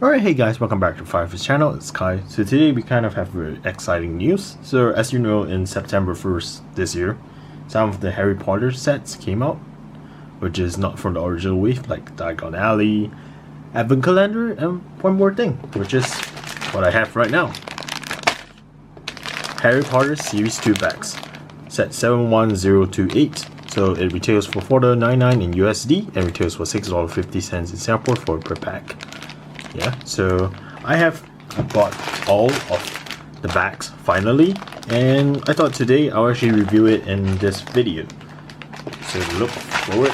Alright, hey guys, welcome back to Firefist channel, it's Kai. So today we kind of have very exciting news. So as you know, in September 1st this year, some of the Harry Potter sets came out, which is not from the original wave, like Diagon Alley, Advent Calendar, and one more thing, which is what I have right now. Harry Potter Series 2 packs, set 71028. So it retails for $4.99 in USD and retails for $6.50 in Singapore for per pack. Yeah, so I bought all of the bags finally, and I thought today I'll actually review it in this video. So look forward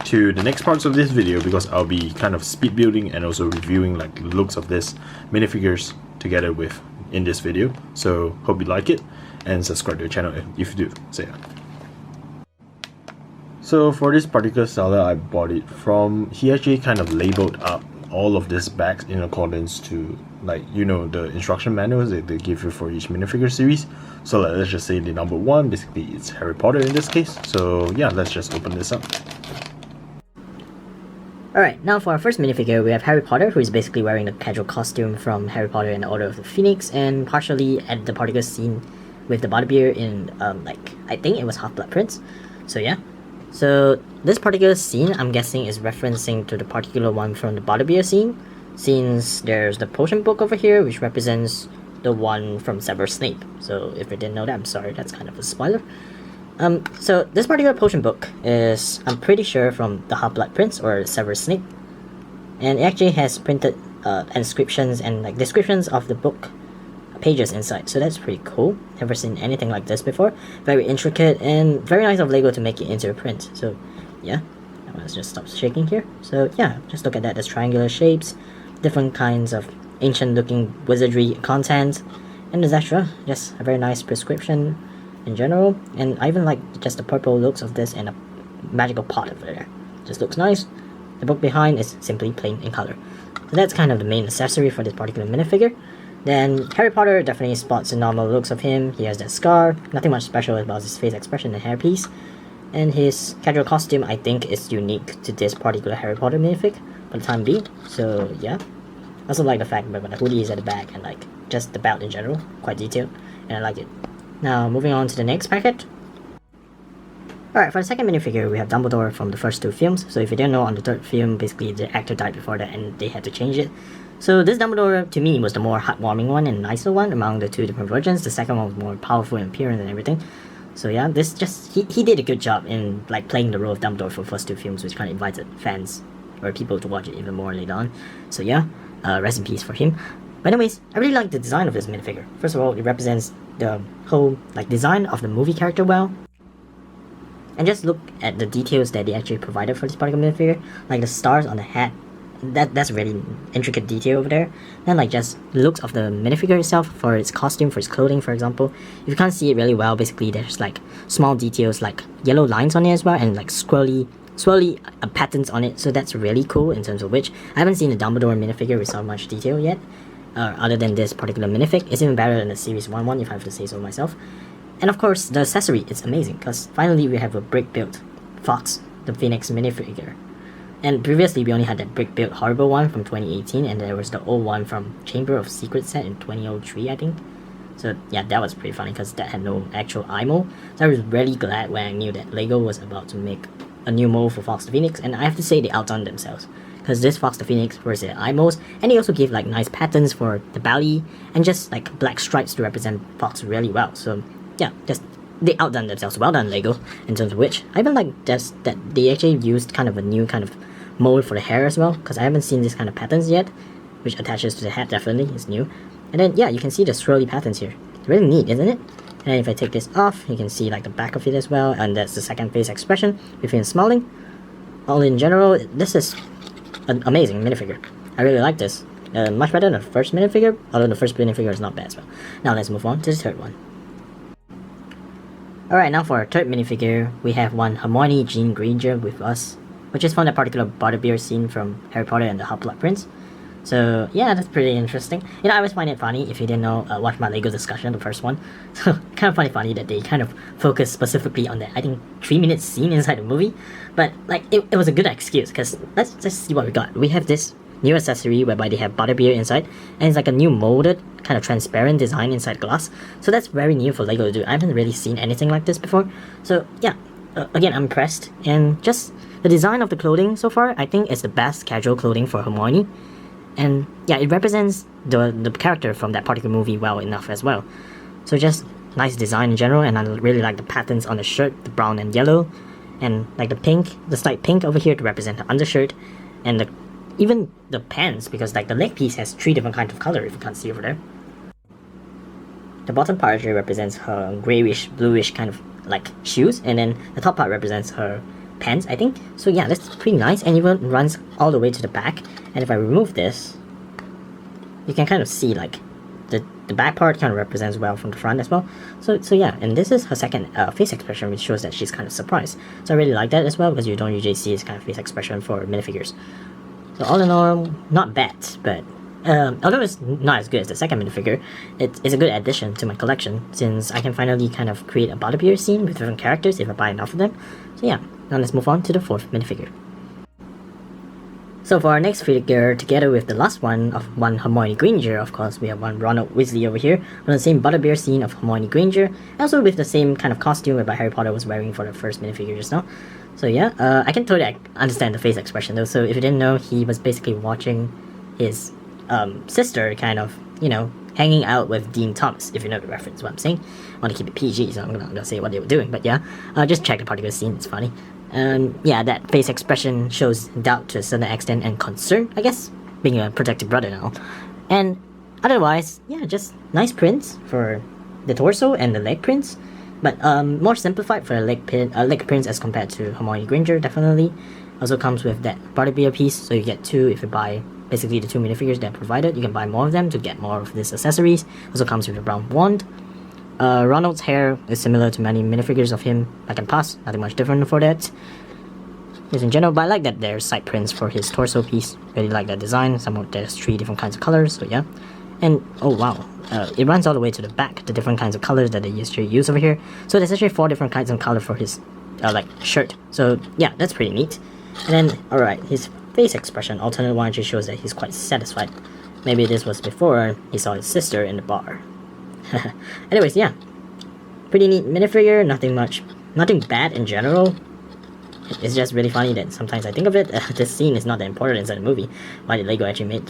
to the next parts of this video because I'll be kind of speed building and also reviewing like the looks of this minifigures together with in this video. So hope you like it and subscribe to the channel if you do. So yeah. So for this particular seller, I bought it from, he actually kind of labeled up all of these bags in accordance to, like, you know, the instruction manuals that they give you for each minifigure series. So let's just say the number one, basically it's Harry Potter in this case. So yeah, let's just open this up. Alright, now for our first minifigure, we have Harry Potter, who is basically wearing the casual costume from Harry Potter and the Order of the Phoenix, and partially at the particular scene with the butterbeer in, I think it was Half-Blood Prince. So yeah. So this particular scene, I'm guessing, is referencing to the particular one from the butterbeer scene, since there's the potion book over here, which represents the one from Severus Snape. So if you didn't know that, I'm sorry, that's kind of a spoiler. So this particular potion book is, I'm pretty sure, from the Half-Blood Prince or Severus Snape, and it actually has printed inscriptions and like descriptions of the book pages inside, so that's pretty cool. Never seen anything like this before. Very intricate and very nice of Lego to make it into a print. So yeah, let's just stop shaking here. So yeah, just look at that. There's triangular shapes, different kinds of ancient looking wizardry content, and there's extra just a very nice prescription in general. And I even like just the purple looks of this and a magical pot over there. Just looks nice. The book behind is simply plain in color. So that's kind of the main accessory for this particular minifigure. Then Harry Potter definitely spots the normal looks of him. He has that scar, nothing much special about his face expression and hairpiece. And his casual costume, I think, is unique to this particular Harry Potter minifig for the time being. So yeah, I also like the fact that the hoodie is at the back and like just the belt in general, quite detailed, and I like it. Now moving on to the next packet. Alright, for the second minifigure, we have Dumbledore from the first two films. So if you didn't know, on the third film, basically the actor died before that and they had to change it. So this Dumbledore, to me, was the more heartwarming one and nicer one among the two different versions. The second one was more powerful in appearance and everything. So yeah, this just, he did a good job in like playing the role of Dumbledore for the first two films, which kind of invited fans or people to watch it even more later on. So yeah, rest in peace for him. But anyways, I really like the design of this minifigure. First of all, it represents the whole like design of the movie character well. And just look at the details that they actually provided for this particular minifigure, like the stars on the hat. That's really intricate detail over there. Then like just looks of the minifigure itself, for its costume, for its clothing, for example. If you can't see it really well, basically there's like small details like yellow lines on it as well, and like swirly patterns on it. So that's really cool in terms of which I haven't seen a Dumbledore minifigure with so much detail yet. Other than this particular minifig, it's even better than the Series 1 if I have to say so myself. And of course, the accessory is amazing because finally we have a brick-built Fox the Phoenix minifigure. And previously we only had that brick-built horrible one from 2018, and there was the old one from Chamber of Secrets set in 2003, I think. So yeah, that was pretty funny because that had no actual eye mold. So I was really glad when I knew that Lego was about to make a new mold for Fox the Phoenix, and I have to say they outdone themselves. Because this Fox the Phoenix was their eye molds, and they also gave like nice patterns for the belly, and just like black stripes to represent Fox really well. So yeah, just they outdone themselves. Well done, Lego, in terms of which I even like just that they actually used kind of a new kind of mold for the hair as well, because I haven't seen this kind of patterns yet, which attaches to the hat. Definitely is new. And then yeah, you can see the swirly patterns here. It's really neat, isn't it? And then if I take this off, you can see like the back of it as well, and that's the second face expression with him smiling. All in general, this is an amazing minifigure. I really like this. Much better than the first minifigure, although the first minifigure is not bad as well. Now let's move on to the third one. Alright, now for our third minifigure, we have one Hermione Jean Granger with us, which is from that particular butterbeer scene from Harry Potter and the Half-Blood Prince. So yeah, that's pretty interesting. You know, I always find it funny, if you didn't know, watch my Lego discussion, the first one. So kind of funny that they kind of focus specifically on that, I think, 3-minute scene inside the movie. But like, it was a good excuse, because let's see what we got. We have this new accessory whereby they have butterbeer inside, and it's like a new molded, kind of transparent design inside glass. So that's very new for LEGO to do. I haven't really seen anything like this before. So yeah, again, I'm impressed. And just the design of the clothing so far, I think it's the best casual clothing for Hermione. And yeah, it represents the character from that particular movie well enough as well. So just nice design in general, and I really like the patterns on the shirt, the brown and yellow, and like the pink, the slight pink over here to represent the undershirt, and even the pants, because like the leg piece has 3 different kinds of color if you can't see over there. The bottom part actually represents her grayish, bluish kind of like shoes, and then the top part represents her pants, I think. So yeah, that's pretty nice, and even runs all the way to the back. And if I remove this, you can kind of see like the back part kind of represents well from the front as well. So yeah, and this is her second face expression, which shows that she's kind of surprised. So I really like that as well, because you don't usually see this kind of face expression for minifigures. So all in all, not bad, but although it's not as good as the second minifigure, it's a good addition to my collection, since I can finally kind of create a butterbeer scene with different characters if I buy enough of them. So yeah, now let's move on to the 4th minifigure. So for our next figure, together with the last one of one Hermione Granger, of course, we have one Ronald Weasley over here, on the same butterbeer scene of Hermione Granger, also with the same kind of costume whereby Harry Potter was wearing for the first minifigure just now. So yeah, I can totally understand the face expression though, so if you didn't know, he was basically watching his sister kind of, you know, hanging out with Dean Thomas, if you know the reference, what I'm saying. I want to keep it PG, so I'm not gonna say what they were doing, but yeah, just check the particular scene, it's funny. Yeah, that face expression shows doubt to a certain extent and concern, I guess, being a protective brother now. And otherwise, yeah, just nice prints for the torso and the leg prints, but more simplified for the leg prints as compared to Hermione Granger, definitely. Also comes with that butterbeer piece, so you get 2 if you buy basically the 2 minifigures that are provided. You can buy more of them to get more of these accessories. Also comes with a brown wand. Ronald's hair is similar to many minifigures of him back in the past, nothing much different for that. Just in general, but I like that there's side prints for his torso piece. Really like that design. There's 3 different kinds of colors, so yeah. And oh wow, it runs all the way to the back, the different kinds of colors that they usually use over here. So there's actually 4 different kinds of color for his like shirt. So yeah, that's pretty neat. And then alright, his face expression, alternate one, actually shows that he's quite satisfied. Maybe this was before he saw his sister in the bar. Anyways, yeah, pretty neat minifigure. Nothing bad in general. It's just really funny that sometimes I think of it, this scene is not that important inside the movie. Why did LEGO actually make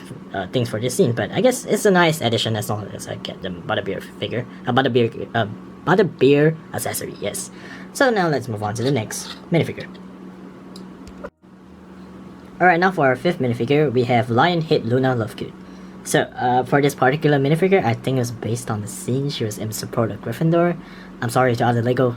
things for this scene? But I guess it's a nice addition as long as I get the butterbeer figure, butterbeer accessory. Yes. So now let's move on to the next minifigure. Alright, now for our 5th minifigure, we have Lionhead Luna Lovegood. So, for this particular minifigure, I think it was based on the scene she was in support of Gryffindor. I'm sorry to other LEGO,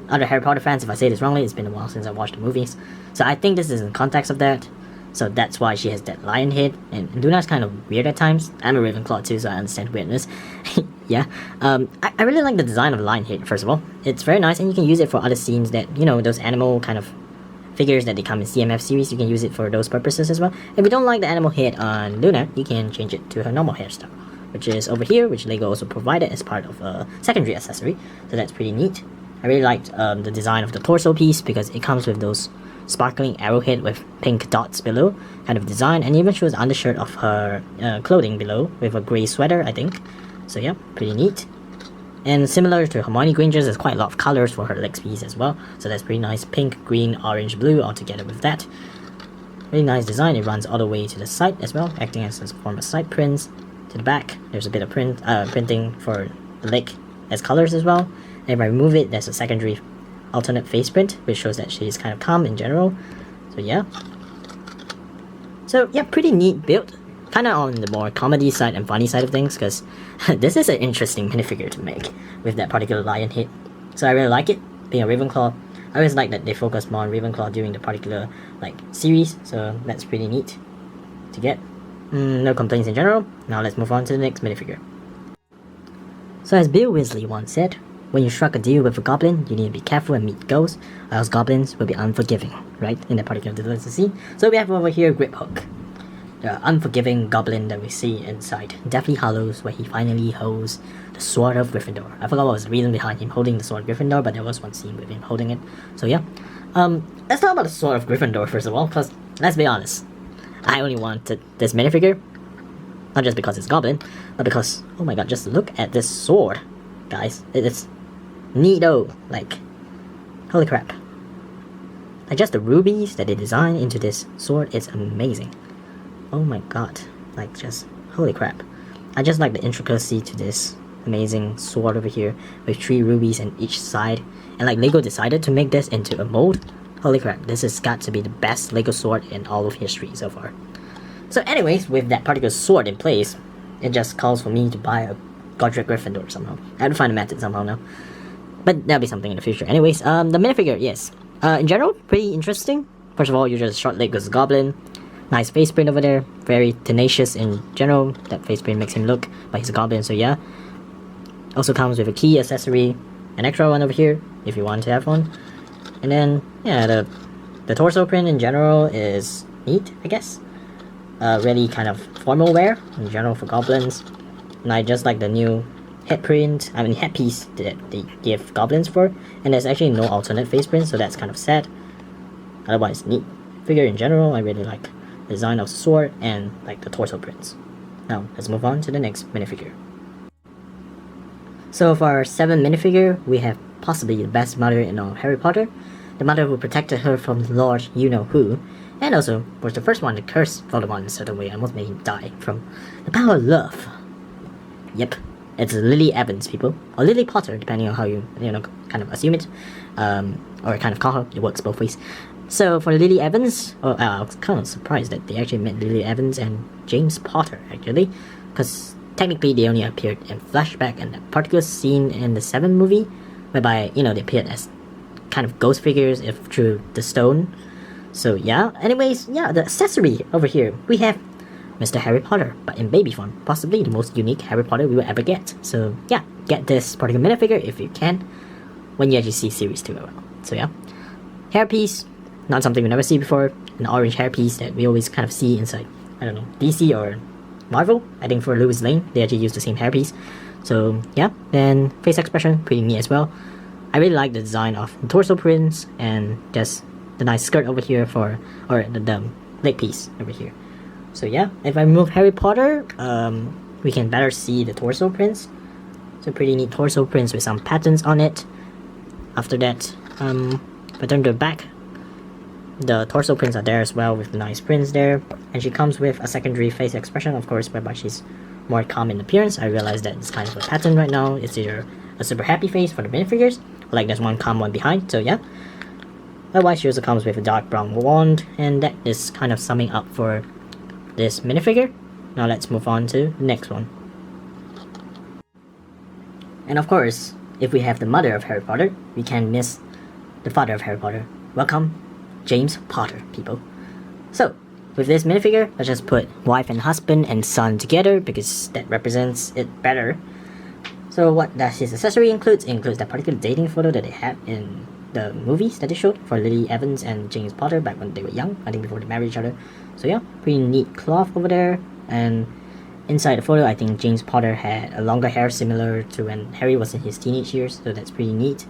other Harry Potter fans if I say this wrongly, it's been a while since I watched the movies. So I think this is in context of that. So that's why she has that lion head, and Luna's kind of weird at times. I'm a Ravenclaw too, so I understand weirdness. Yeah, I really like the design of lion head, first of all. It's very nice, and you can use it for other scenes that, you know, those animal kind of figures that they come in CMF series, you can use it for those purposes as well. If you don't like the animal head on Luna, you can change it to her normal hairstyle, which is over here, which LEGO also provided as part of a secondary accessory, so that's pretty neat. I really liked the design of the torso piece, because it comes with those sparkling arrowhead with pink dots below kind of design, and even shows the undershirt of her clothing below with a grey sweater, I think. So yeah, pretty neat. And similar to Hermione Granger's, there's quite a lot of colors for her leg piece as well. So that's pretty nice. Pink, green, orange, blue all together with that. Really nice design. It runs all the way to the side as well, acting as a form of side prints. To the back, there's a bit of printing for the leg as colors as well. And if I remove it, there's a secondary alternate face print, which shows that she's kind of calm in general. So yeah. So yeah, pretty neat build. Kind of on the more comedy side and funny side of things, because this is an interesting minifigure to make with that particular lion head. So I really like it. Being a Ravenclaw, I always like that they focus more on Ravenclaw during the particular series, so that's pretty neat to get. No complaints in general. Now let's move on to the next minifigure. So as Bill Weasley once said, when you strike a deal with a goblin, you need to be careful and meet goals, or else goblins will be unforgiving, right? In that particular scene. So we have over here Grip Hook, the unforgiving goblin that we see inside Deathly Hallows, where he finally holds the Sword of Gryffindor. I forgot what was the reason behind him holding the Sword of Gryffindor, but there was one scene with him holding it. So yeah, let's talk about the Sword of Gryffindor first of all, because let's be honest, I only wanted this minifigure, not just because it's Goblin, but because, oh my god, just look at this sword, guys. It is neato, like, holy crap. Like, just the rubies that they designed into this sword is amazing. Oh my god, like, just, holy crap. I just like the intricacy to this amazing sword over here, with 3 rubies on each side, and like, Lego decided to make this into a mold. Holy crap, this has got to be the best Lego sword in all of history so far. So anyways, with that particular sword in place, it just calls for me to buy a Godric Gryffindor somehow. I have to find a method somehow now. But that'll be something in the future. Anyways, the minifigure, yes. In general, pretty interesting. First of all, you're just short leg goes Goblin. Nice face print over there. Very tenacious in general. That face print makes him look, but he's a Goblin, so yeah. Also comes with a key accessory. An extra one over here, if you want to have one. And then, yeah, the torso print in general is neat, I guess. Really kind of formal wear in general for Goblins. And I just like the new headpiece that they give Goblins for. And there's actually no alternate face print, so that's kind of sad. Otherwise, neat figure in general. I really like the design of the sword and like the torso prints. Now, let's move on to the next minifigure. So for our 7th minifigure, we have possibly the best mother in all Harry Potter. The mother who protected her from Lord You-Know-Who, and also was the first one to curse Voldemort in a certain way and almost made him die from the power of love. Yep, it's Lily Evans, people. Or Lily Potter, depending on how you kind of assume it. Or kind of call her, it works both ways. So for Lily Evans, I was kind of surprised that they actually met Lily Evans and James Potter, actually. Because technically they only appeared in flashback and that particular scene in the 7th movie, whereby, they appeared as kind of ghost figures if through the stone. So yeah, anyways, yeah, the accessory over here, we have Mr. Harry Potter, but in baby form, possibly the most unique Harry Potter we will ever get. So yeah, get this particular minifigure if you can, when you actually see Series 2 around. So yeah, hairpiece, not something we never see before, an orange hairpiece that we always kind of see inside, I don't know, DC or Marvel. I think for Louis Lane, they actually use the same hairpiece. So yeah, then face expression, pretty neat as well. I really like the design of the torso prints and just the nice skirt over here or the leg piece over here. So yeah, if I remove Harry Potter, we can better see the torso prints. So pretty neat torso prints with some patterns on it. After that, if I turn to the back, the torso prints are there as well with the nice prints there. And she comes with a secondary face expression, of course, whereby she's more calm in appearance. I realize that it's kind of a pattern right now. It's either a super happy face for the minifigures, or like there's one calm one behind, so yeah. Otherwise, she also comes with a dark brown wand, and that is kind of summing up for this minifigure. Now let's move on to the next one. And of course, if we have the mother of Harry Potter, we can't miss the father of Harry Potter. Welcome, James Potter, people. So, with this minifigure, let's just put wife and husband and son together because that represents it better. So what does his accessory includes? It includes that particular dating photo that they had in the movies that they showed for Lily Evans and James Potter back when they were young, I think before they married each other. So yeah, pretty neat cloth over there. And inside the photo, I think James Potter had a longer hair similar to when Harry was in his teenage years, so that's pretty neat.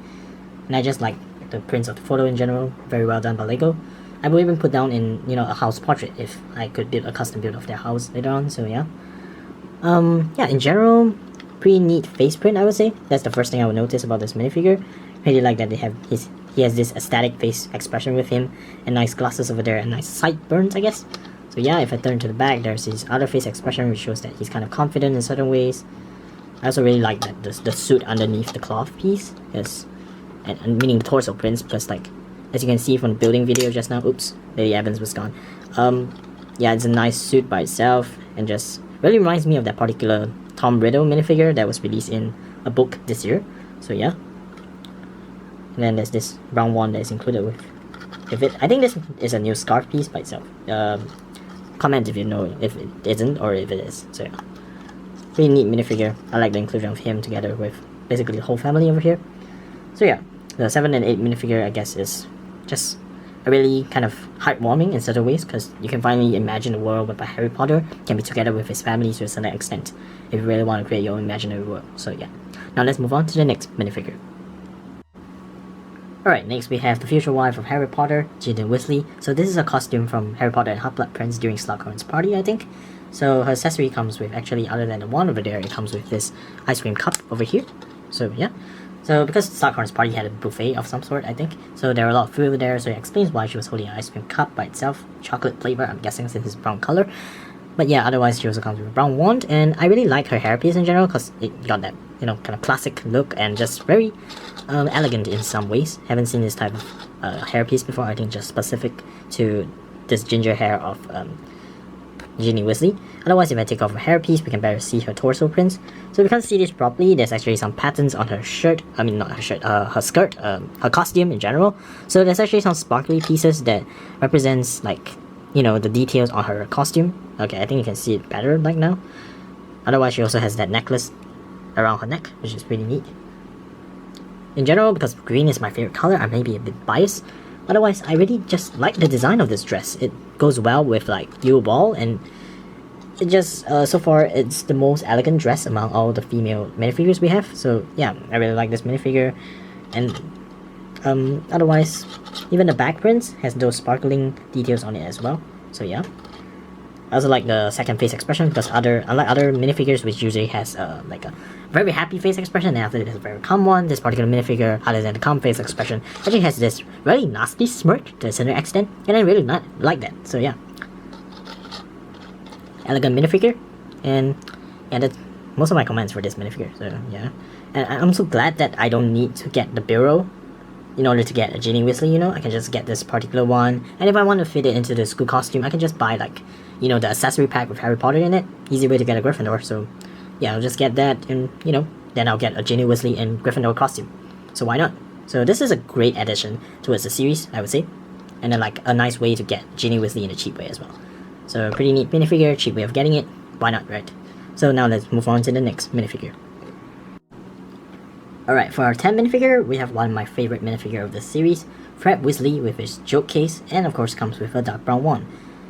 And I just like the prints of the photo in general, very well done by Lego. I will even put down in, a house portrait if I could build a custom build of their house later on, so yeah. Yeah, in general, pretty neat face print, I would say. That's the first thing I would notice about this minifigure. Really like that he has this aesthetic face expression with him, and nice glasses over there, and nice sideburns, I guess. So yeah, if I turn to the back, there's his other face expression, which shows that he's kind of confident in certain ways. I also really like that the suit underneath the cloth piece, and meaning the torso prints, plus like, as you can see from the building video just now, oops, Lady Evans was gone. Yeah, it's a nice suit by itself, and just really reminds me of that particular Tom Riddle minifigure that was released in a book this year. So yeah. And then there's this brown one that is included with it. I think this is a new scarf piece by itself. Comment if you know if it isn't or if it is. So yeah. Pretty neat minifigure. I like the inclusion of him together with basically the whole family over here. So yeah, the 7 and 8 minifigure, I guess, is just a really kind of heartwarming in certain ways, because you can finally imagine a world whereby Harry Potter can be together with his family to a certain extent, if you really want to create your own imaginary world. So yeah. Now let's move on to the next minifigure. Alright, next we have the future wife of Harry Potter, Ginny Weasley. So this is a costume from Harry Potter and Half-Blood Prince during Slughorn's party, I think. So her accessory comes with, actually, other than the wand over there, it comes with this ice cream cup over here. So yeah. So because Slughorn's party had a buffet of some sort, I think, so there were a lot of food over there, so it explains why she was holding an ice cream cup by itself. Chocolate flavor, I'm guessing, since it's brown color. But yeah, otherwise she also comes with a brown wand, and I really like her hairpiece in general, because it got that, you know, kind of classic look, and just very elegant in some ways. Haven't seen this type of hairpiece before, I think just specific to this ginger hair of Ginny Weasley. Otherwise, if I take off her hairpiece, we can better see her torso prints. So if we can't see this properly, there's actually some patterns on her shirt. I mean, not her shirt, her skirt, her costume in general. So there's actually some sparkly pieces that represents, like, you know, the details on her costume. Okay, I think you can see it better like now. Otherwise, she also has that necklace around her neck, which is pretty neat. In general, because green is my favorite color, I may be a bit biased. Otherwise, I really just like the design of this dress. It goes well with, like, Yule Ball, and it just, so far, it's the most elegant dress among all the female minifigures we have. So yeah, I really like this minifigure. And otherwise, even the back prints has those sparkling details on it as well. So yeah. I also like the second face expression, because unlike other minifigures which usually has like a very happy face expression, and after it has a very calm one, this particular minifigure, other than the calm face expression, actually has this really nasty smirk to a certain extent, and I really not like that. So yeah. Elegant minifigure, and that's most of my comments for this minifigure, so yeah. And I'm so glad that I don't need to get the bureau in order to get a Ginny Weasley, you know. I can just get this particular one, and if I want to fit it into the school costume, I can just buy, like, you know, the accessory pack with Harry Potter in it. Easy way to get a Gryffindor, so yeah, I'll just get that, and, you know, then I'll get a Ginny Weasley in Gryffindor costume. So why not? So this is a great addition towards the series, I would say, and then, like, a nice way to get Ginny Weasley in a cheap way as well. So pretty neat minifigure, cheap way of getting it, why not, right? So now let's move on to the next minifigure. Alright, for our 10th minifigure, we have one of my favorite minifigure of the series, Fred Weasley with his joke case, and of course comes with a dark brown wand.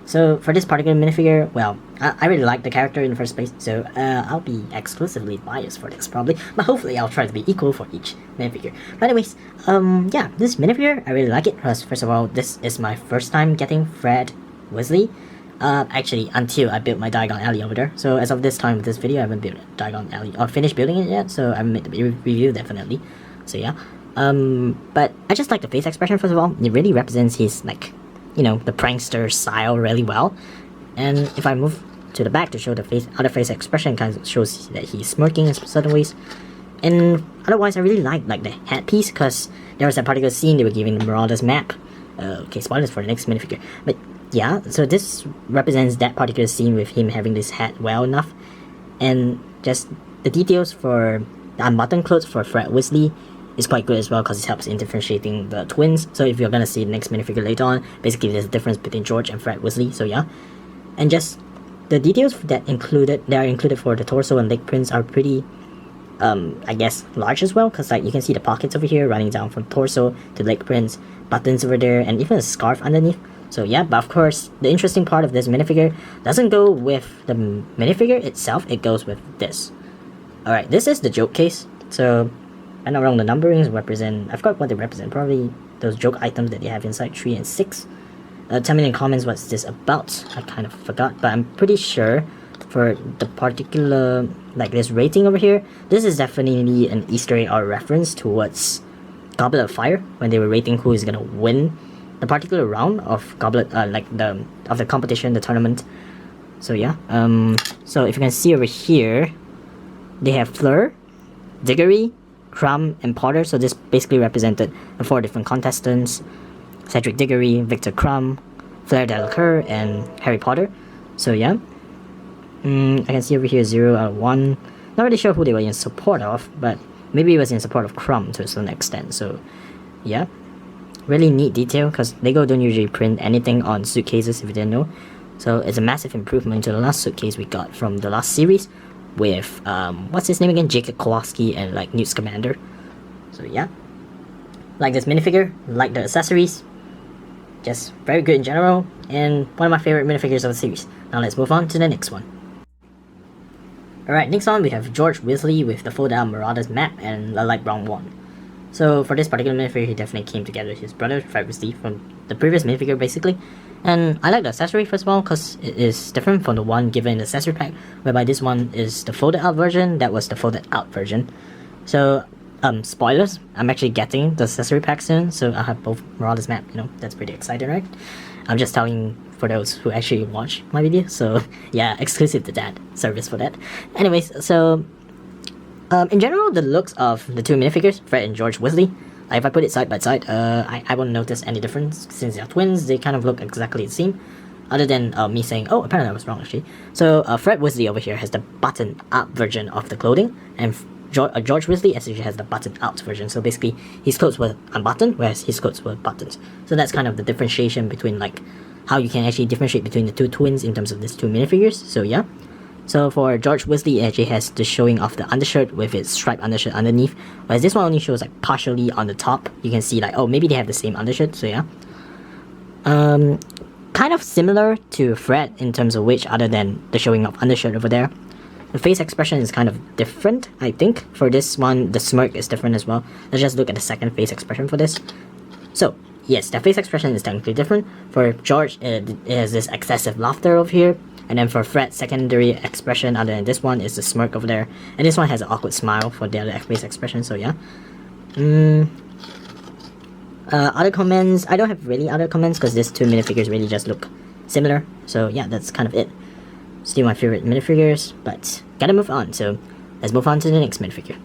So for this particular minifigure, well, I really like the character in the first place, so I'll be exclusively biased for this probably, but hopefully I'll try to be equal for each minifigure. But anyways, yeah, this minifigure, I really like it, because first of all, this is my first time getting Fred Weasley. Actually, until I built my Diagon Alley over there. So as of this time with this video, I haven't built Diagon Alley, or finished building it yet, so I haven't made the review definitely. So yeah. But I just like the face expression, first of all. It really represents his, like, you know, the prankster style really well. And if I move to the back to show the other face expression, kind of shows that he's smirking in certain ways. And otherwise, I really like the headpiece, because there was that particular scene they were giving the Marauders map. Okay, spoilers for the next minifigure. But yeah, so this represents that particular scene with him having this hat well enough. And just the details for the unbuttoned clothes for Fred Weasley is quite good as well, because it helps in differentiating the twins. So if you're gonna see the next minifigure later on, basically there's a difference between George and Fred Weasley, so yeah. And just the details that are included for the torso and leg prints are pretty, I guess, large as well, because, like, you can see the pockets over here running down from torso to leg prints, buttons over there, and even a scarf underneath. So yeah, but of course, the interesting part of this minifigure doesn't go with the minifigure itself, it goes with this. Alright, this is the joke case. So, I'm not wrong, the numberings represent, I forgot what they represent, probably those joke items that they have inside 3 and 6. Tell me in the comments what's this about, I kind of forgot, but I'm pretty sure for the particular, like, this rating over here, this is definitely an Easter egg or reference towards Goblet of Fire, when they were rating who is gonna win the particular round of Goblet, of the competition, the tournament. So yeah, so if you can see over here, they have Fleur, Diggory, Crumb, and Potter. So this basically represented the 4 different contestants: Cedric Diggory, Victor Crumb, Fleur Delacour, and Harry Potter. So yeah, I can see over here 0 out of 1. Not really sure who they were in support of, but maybe it was in support of Crumb to a certain extent. So yeah. Really neat detail, because LEGO don't usually print anything on suitcases, if you didn't know. So it's a massive improvement to the last suitcase we got from the last series with, what's his name again? Jacob Kowalski and, like, Newt Scamander. So yeah. Like this minifigure, like the accessories. Just very good in general, and one of my favorite minifigures of the series. Now let's move on to the next one. Alright, next on we have George Weasley with the fold-out Marauders map and a light brown wand. So for this particular minifigure, he definitely came together with his brother, Fred Weasley, from the previous minifigure basically. And I like the accessory first of all, because it is different from the one given in the accessory pack, whereby this one is the folded out version, that was the folded out version. So, spoilers, I'm actually getting the accessory pack soon, so I'll have both Marauders map, you know, that's pretty exciting, right? I'm just telling for those who actually watch my video, so yeah, exclusive to that, service for that. Anyways, so in general, the looks of the two minifigures, Fred and George Weasley, if I put it side by side, I won't notice any difference. Since they're twins, they kind of look exactly the same. Other than me saying, oh, apparently I was wrong actually. So Fred Weasley over here has the button-up version of the clothing, and George Weasley actually has the button-out version. So basically, his clothes were unbuttoned, whereas his clothes were buttoned. So that's kind of the differentiation between, like, how you can actually differentiate between the two twins in terms of these two minifigures. So yeah. So for George Weasley, it actually has the showing of the undershirt with its striped undershirt underneath, whereas this one only shows like partially on the top. You can see like, oh, maybe they have the same undershirt, so yeah. Kind of similar to Fred in terms of which, other than the showing of undershirt over there. The face expression is kind of different, I think. For this one, the smirk is different as well. Let's just look at the second face expression for this. So, yes, the face expression is technically different. For George, it has this excessive laughter over here. And then for Fred's secondary expression, other than this one, is the smirk over there. And this one has an awkward smile for the other face expression, so yeah. Other comments, I don't have really other comments because these two minifigures really just look similar. So yeah, that's kind of it. Still my favorite minifigures, but gotta move on, so let's move on to the next minifigure.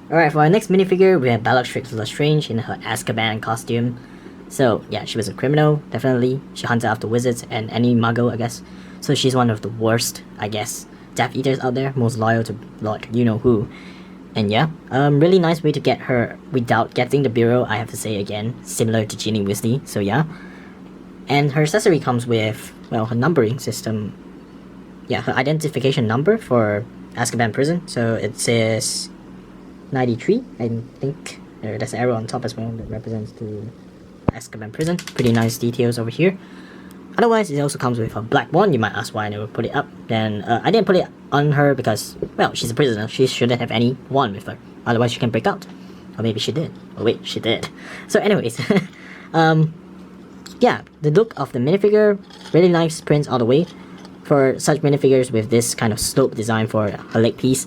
Alright, for our next minifigure, we have Bellatrix Lestrange in her Azkaban costume. So yeah, she was a criminal, definitely. She hunted after wizards and any muggle, I guess. So she's one of the worst, I guess, Death Eaters out there, most loyal to Lord you-know-who. And yeah, really nice way to get her without getting the bureau, I have to say again, similar to Ginny Weasley, so yeah. And her accessory comes with, well, her numbering system. Yeah, her identification number for Azkaban Prison. So it says 93, I think. There's an arrow on top as well that represents the Azkaban Prison. Pretty nice details over here. Otherwise, it also comes with a black wand. You might ask why I never put it up. Then I didn't put it on her because, well, she's a prisoner. She shouldn't have any wand with her. Otherwise, she can break out. Or maybe she did. Oh wait, she did. So anyways, yeah, the look of the minifigure, really nice prints all the way. For such minifigures with this kind of slope design for a leg piece,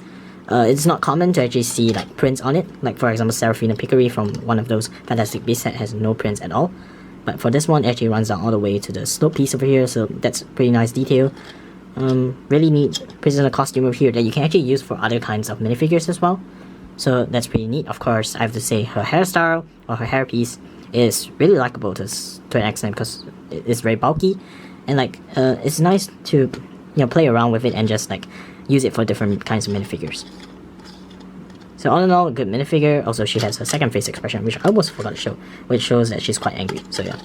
it's not common to actually see like prints on it. Like for example, Seraphina Picquery from one of those Fantastic Beasts set has no prints at all. But for this one, it actually runs down all the way to the slope piece over here, so that's pretty nice detail. Really neat prisoner costume over here that you can actually use for other kinds of minifigures as well. So that's pretty neat. Of course, I have to say her hairstyle or her hairpiece is really likable to an extent because it's very bulky, and like it's nice to play around with it and just like use it for different kinds of minifigures. So all in all, a good minifigure. Also, she has her second face expression, which I almost forgot to show, which shows that she's quite angry, so yeah.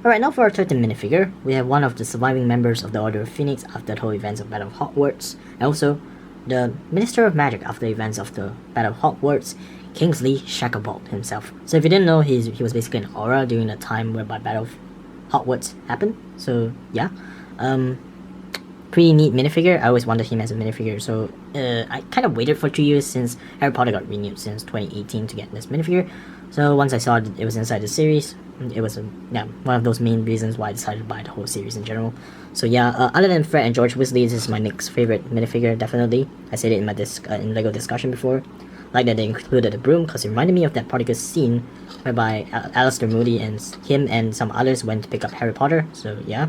Alright, now for our third minifigure, we have one of the surviving members of the Order of Phoenix after the whole events of Battle of Hogwarts, and also the Minister of Magic after the events of the Battle of Hogwarts, Kingsley Shacklebolt himself. So if you didn't know, he was basically an aura during the time whereby Battle of Hogwarts happened, so yeah. Pretty neat minifigure. I always wanted him as a minifigure, so I kind of waited for 2 years since Harry Potter got renewed since 2018 to get this minifigure. So once I saw it was inside the series, it was one of those main reasons why I decided to buy the whole series in general. So yeah, other than Fred and George Weasley, this is my next favorite minifigure, definitely. I said it in my in LEGO discussion before. Like that they included a broom because it reminded me of that particular scene whereby Alistair Moody and him and some others went to pick up Harry Potter, so yeah.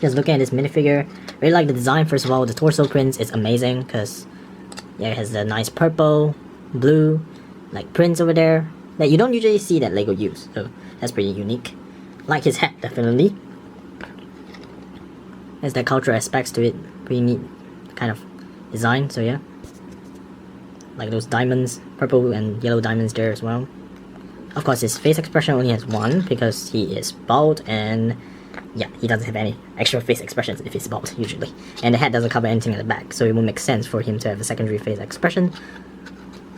Just looking at this minifigure, really like the design. First of all, the torso prints is amazing because yeah, it has the nice purple, blue, like prints over there that you don't usually see that LEGO use, so that's pretty unique. Like his hat, definitely. Has that cultural aspects to it, pretty neat kind of design, so yeah. Like those diamonds, purple and yellow diamonds there as well. Of course, his face expression only has one because he is bald and yeah, he doesn't have any extra face expressions if he's bald, usually. And the hat doesn't cover anything at the back, so it won't make sense for him to have a secondary face expression.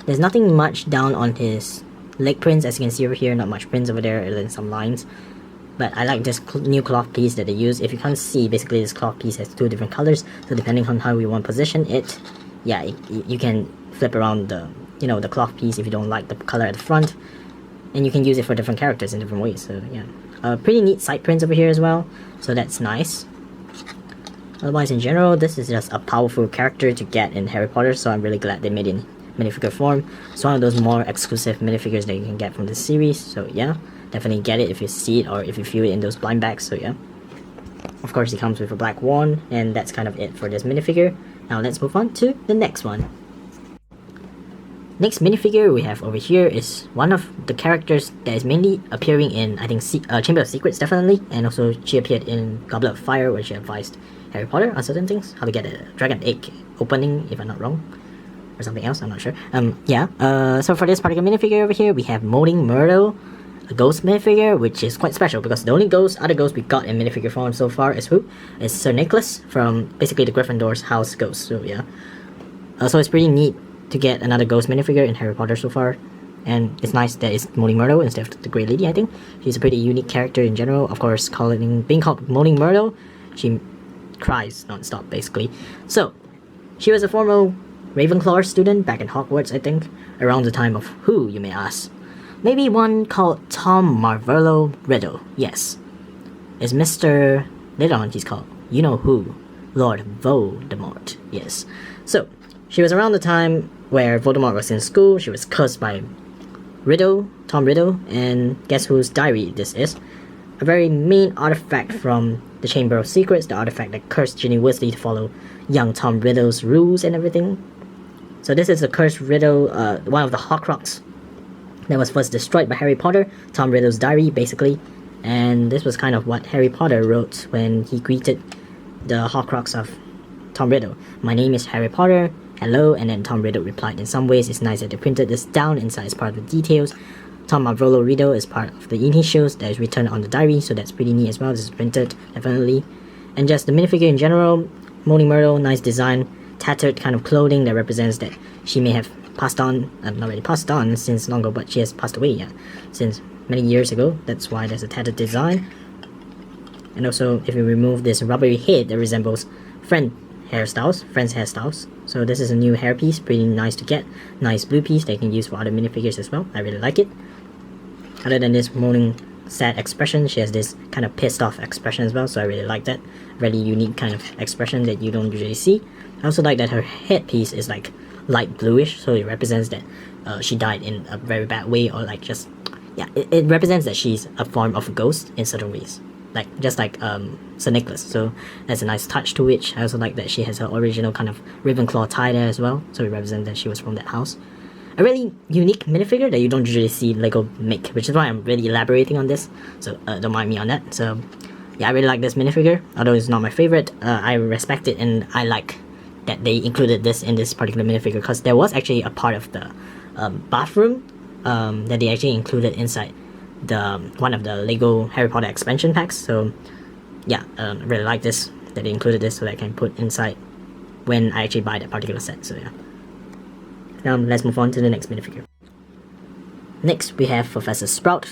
There's nothing much down on his leg prints, as you can see over here, not much prints over there other than some lines. But I like this new cloth piece that they use. If you can't see, basically this cloth piece has two different colors, so depending on how we want to position it, yeah, you can flip around the, you know, the cloth piece if you don't like the color at the front, and you can use it for different characters in different ways. So yeah, pretty neat side prints over here as well, so that's nice. Otherwise, in general, this is just a powerful character to get in Harry Potter, so I'm really glad they made it in minifigure form. It's one of those more exclusive minifigures that you can get from this series, so yeah, definitely get it if you see it or if you feel it in those blind bags, so yeah. Of course, it comes with a black wand, and that's kind of it for this minifigure. Now let's move on to the next one. Next minifigure we have over here is one of the characters that is mainly appearing in, I think, Chamber of Secrets definitely, and also she appeared in Goblet of Fire where she advised Harry Potter on certain things, how to get a dragon egg opening, if I'm not wrong, or something else, I'm not sure. So for this particular minifigure over here, we have Moaning Myrtle, a ghost minifigure, which is quite special because the only other ghost we got in minifigure form so far is who? Is Sir Nicholas from basically the Gryffindor's house ghost, so yeah. So it's pretty neat to get another ghost minifigure in Harry Potter so far, and it's nice that it's Moaning Myrtle instead of the Grey Lady. I think she's a pretty unique character in general. Of course, being called Moaning Myrtle, she cries non-stop basically. So she was a former Ravenclaw student back in Hogwarts, I think, around the time of who, you may ask. Maybe one called Tom Marvolo Riddle. Yes, it's Mr. Later on he's called, you know who, Lord Voldemort. Yes, so she was around the time where Voldemort was in school. She was cursed by Tom Riddle, and guess whose diary this is? A very main artifact from the Chamber of Secrets, the artifact that cursed Ginny Weasley to follow young Tom Riddle's rules and everything. So this is the cursed Riddle, one of the Horcrux that was first destroyed by Harry Potter, Tom Riddle's diary basically, and this was kind of what Harry Potter wrote when he greeted the Horcrux of Tom Riddle. My name is Harry Potter, hello, and then Tom Riddle replied, in some ways it's nice that they printed this down inside as part of the details. Tom Marvolo Riddle is part of the initials that is written on the diary, so that's pretty neat as well. This is printed, definitely. And just the minifigure in general, Moaning Myrtle, nice design, tattered kind of clothing that represents that she may have passed on, not really passed on since long ago, but she has passed away, yeah, since many years ago. That's why there's a tattered design. And also, if you remove this rubbery head that resembles friend's hairstyles. So this is a new hairpiece, pretty nice to get. Nice blue piece that you can use for other minifigures as well. I really like it. Other than this moaning sad expression, she has this kind of pissed off expression as well, so I really like that. Really unique kind of expression that you don't usually see. I also like that her headpiece is like light bluish, so it represents that she died in a very bad way, or like just, yeah, it represents that she's a form of a ghost in certain ways. Just like Sir Nicholas, so that's a nice touch to it. I also like that she has her original kind of Ravenclaw tie there as well, so it represents that she was from that house. A really unique minifigure that you don't usually see LEGO make, which is why I'm really elaborating on this, so don't mind me on that. So yeah, I really like this minifigure, although it's not my favorite. I respect it, and I like that they included this in this particular minifigure, because there was actually a part of the bathroom that they actually included inside one of the LEGO Harry Potter expansion packs. So yeah, I really like this, that they included this so that I can put inside when I actually buy that particular set, so yeah. Now let's move on to the next minifigure. Next we have Professor Sprout,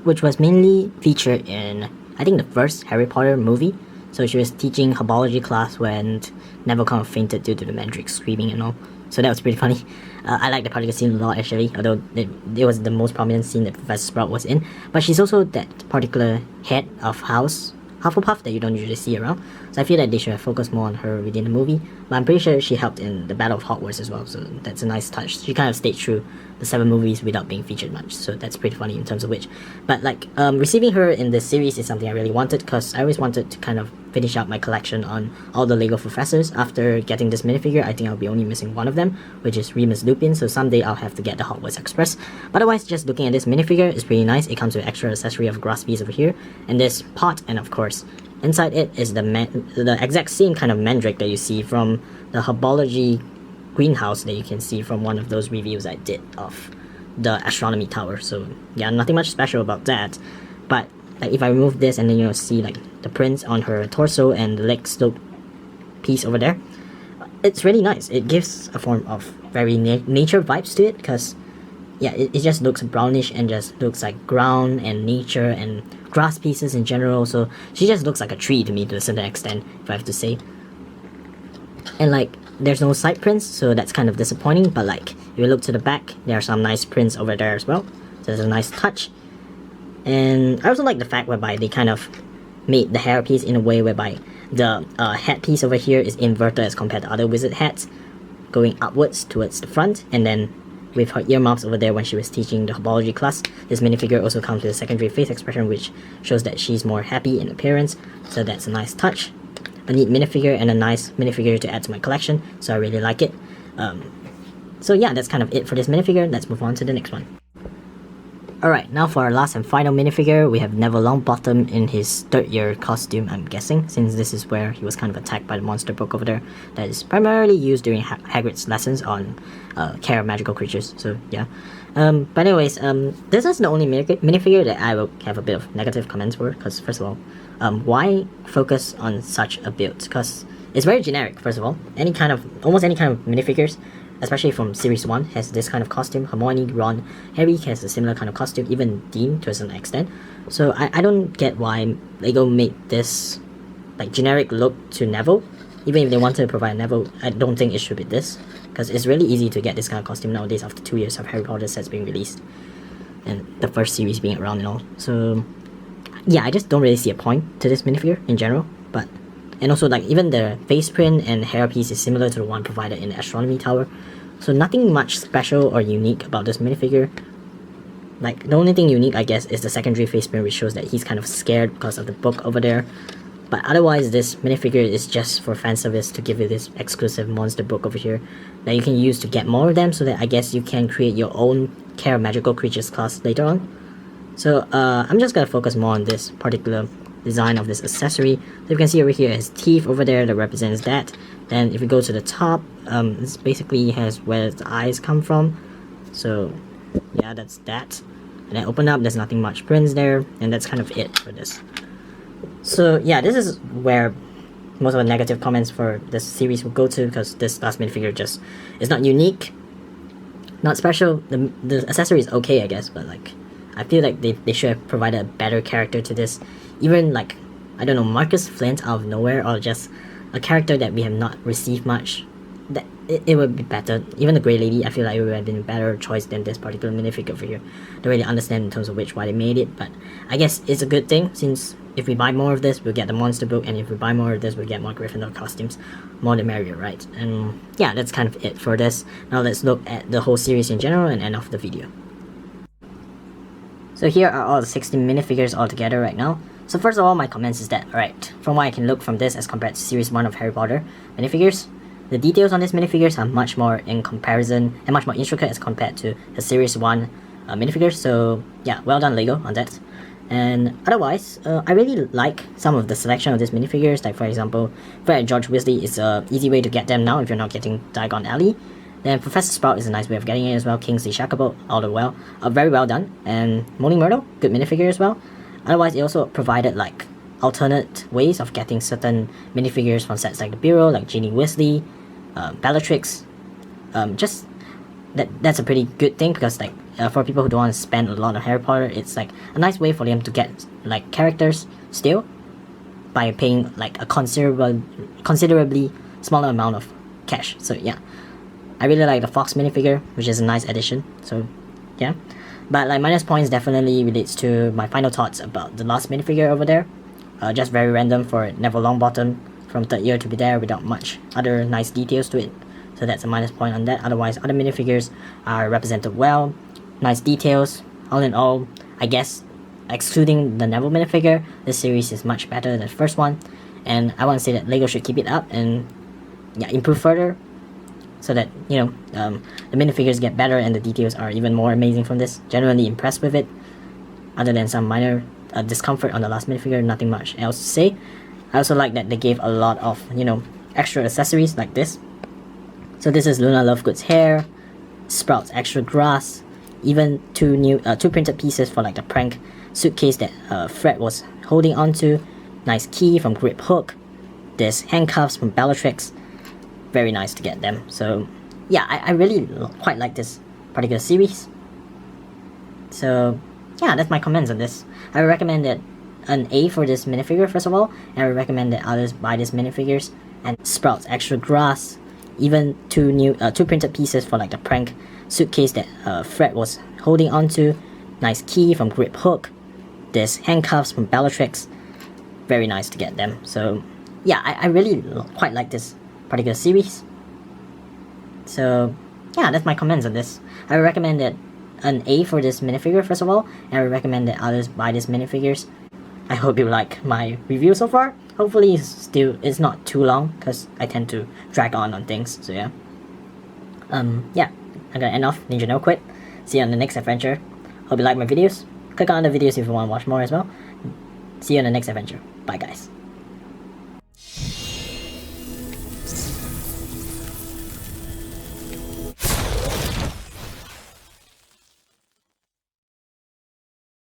which was mainly featured in, I think, the first Harry Potter movie. So she was teaching herbology class when Neville kind of fainted due to the Mandrake screaming and all. So that was pretty funny. I like the particular scene a lot actually, although it was the most prominent scene that Professor Sprout was in. But she's also that particular head of house Hufflepuff that you don't usually see around. So I feel that they should have focused more on her within the movie. But I'm pretty sure she helped in the Battle of Hogwarts as well, so that's a nice touch. She kind of stayed through the 7 movies without being featured much, so that's pretty funny in terms of which. But like, receiving her in this series is something I really wanted, because I always wanted to kind of finish out my collection on all the LEGO professors. After getting this minifigure, I think I'll be only missing one of them, which is Remus Lupin, so someday I'll have to get the Hogwarts Express. But otherwise, just looking at this minifigure is pretty nice. It comes with extra accessory of grass piece over here, and this pot, and of course, inside it is the exact same kind of mandrake that you see from the herbology greenhouse that you can see from one of those reviews I did of the astronomy tower. So yeah, nothing much special about that. But like, if I remove this and then you'll see like the prints on her torso and the leg slope piece over there, it's really nice. It gives a form of very nature vibes to it, because yeah, it just looks brownish and just looks like ground and nature and grass pieces in general. So she just looks like a tree to me to a certain extent, if I have to say. And like, there's no side prints, so that's kind of disappointing, but like, if you look to the back, there are some nice prints over there as well, so there's a nice touch. And I also like the fact whereby they kind of made the hairpiece in a way whereby the hat piece over here is inverted as compared to other wizard hats, going upwards towards the front, and then with her earmuffs over there when she was teaching the herbology class, this minifigure also comes with a secondary face expression which shows that she's more happy in appearance, so that's a nice touch. A neat minifigure and a nice minifigure to add to my collection, so I really like it. So yeah, that's kind of it for this minifigure. Let's move on to the next one. Alright, now for our last and final minifigure, we have Neville Longbottom in his third year costume, I'm guessing, since this is where he was kind of attacked by the monster book over there that is primarily used during Hagrid's lessons on care of magical creatures, so yeah. But anyways, this is the only minifigure that I will have a bit of negative comments for, because first of all, why focus on such a build? Because it's very generic, first of all. Almost any kind of minifigures, especially from Series 1, has this kind of costume. Hermione, Ron, Harry has a similar kind of costume, even Dean to a certain extent. So I don't get why LEGO made this like generic look to Neville. Even if they wanted to provide Neville, I don't think it should be this, because it's really easy to get this kind of costume nowadays after 2 years of Harry Potter sets being released and the first series being around and all. So yeah, I just don't really see a point to this minifigure in general. And also, like, even the face print and hairpiece is similar to the one provided in the Astronomy Tower. So nothing much special or unique about this minifigure. Like, the only thing unique, I guess, is the secondary face print, which shows that he's kind of scared because of the book over there. But otherwise, this minifigure is just for fan service to give you this exclusive monster book over here that you can use to get more of them, so that I guess you can create your own Care of Magical Creatures class later on. So, I'm just gonna focus more on this particular design of this accessory. So you can see over here it has teeth over there that represents that. Then if we go to the top, this basically has where the eyes come from. So yeah, that's that. And then open up, there's nothing much prints there, and that's kind of it for this. So yeah, this is where most of the negative comments for this series will go to, because this last minifigure just is not unique, not special. The accessory is okay, I guess, but like, I feel like they should have provided a better character to this. Even like, I don't know, Marcus Flint out of nowhere, or just a character that we have not received much. That it would be better. Even the Grey Lady, I feel like it would have been a better choice than this particular minifigure over here. Don't really understand in terms of why they made it, but I guess it's a good thing, since if we buy more of this, we'll get the monster book, and if we buy more of this, we'll get more Gryffindor costumes. More the merrier, right? And yeah, that's kind of it for this. Now let's look at the whole series in general and end off the video. So here are all the 16 minifigures all together right now. So first of all, my comments is that, alright, from what I can look from this as compared to Series 1 of Harry Potter minifigures, the details on these minifigures are much more in comparison and much more intricate as compared to the Series 1 minifigures. So yeah, well done LEGO on that. And otherwise, I really like some of the selection of these minifigures. Like for example, Fred and George Weasley is an easy way to get them now if you're not getting Diagon Alley. Then Professor Sprout is a nice way of getting it as well. Kingsley Shacklebolt, very well done. And Moaning Myrtle, good minifigure as well. Otherwise, it also provided like alternate ways of getting certain minifigures from sets like the Bureau, like Ginny Weasley, Bellatrix. Just that's a pretty good thing, because like for people who don't want to spend a lot on Harry Potter, it's like a nice way for them to get like characters still by paying like a considerably smaller amount of cash. So yeah, I really like the Fox minifigure, which is a nice addition. So yeah. But like minus points definitely relates to my final thoughts about the last minifigure over there. Just very random for Neville Longbottom from third year to be there without much other nice details to it. So that's a minus point on that. Otherwise, other minifigures are represented well. Nice details. All in all, I guess, excluding the Neville minifigure, this series is much better than the first one. And I want to say that LEGO should keep it up and yeah, improve further, so that, you know, the minifigures get better and the details are even more amazing from this. Generally impressed with it. Other than some minor discomfort on the last minifigure, nothing much else to say. I also like that they gave a lot of, you know, extra accessories like this. So this is Luna Lovegood's hair, Sprout's extra grass, even two printed pieces for like the prank suitcase that Fred was holding onto. Nice key from Grip Hook. There's handcuffs from Bellatrix. Very nice to get them. So yeah, I really quite like this particular series. So yeah, that's my comments on this. I would recommend that an A for this minifigure first of all, and I would recommend that others buy these minifigures. And Sprout's extra grass, even two printed pieces for like the prank suitcase that Fred was holding onto. Nice key from Grip Hook. There's handcuffs from Bellatrix. Very nice to get them. So yeah, I really quite like this particular series. So yeah, that's my comments on this. I would recommend it an A for this minifigure first of all, and I would recommend that others buy this minifigures. I hope you like my review so far. Hopefully it's not too long, because I tend to drag on things, so yeah. Yeah, I'm gonna end off Ninja No Quit. See you on the next adventure. Hope you like my videos. Click on the videos if you want to watch more as well. See you on the next adventure. Bye guys.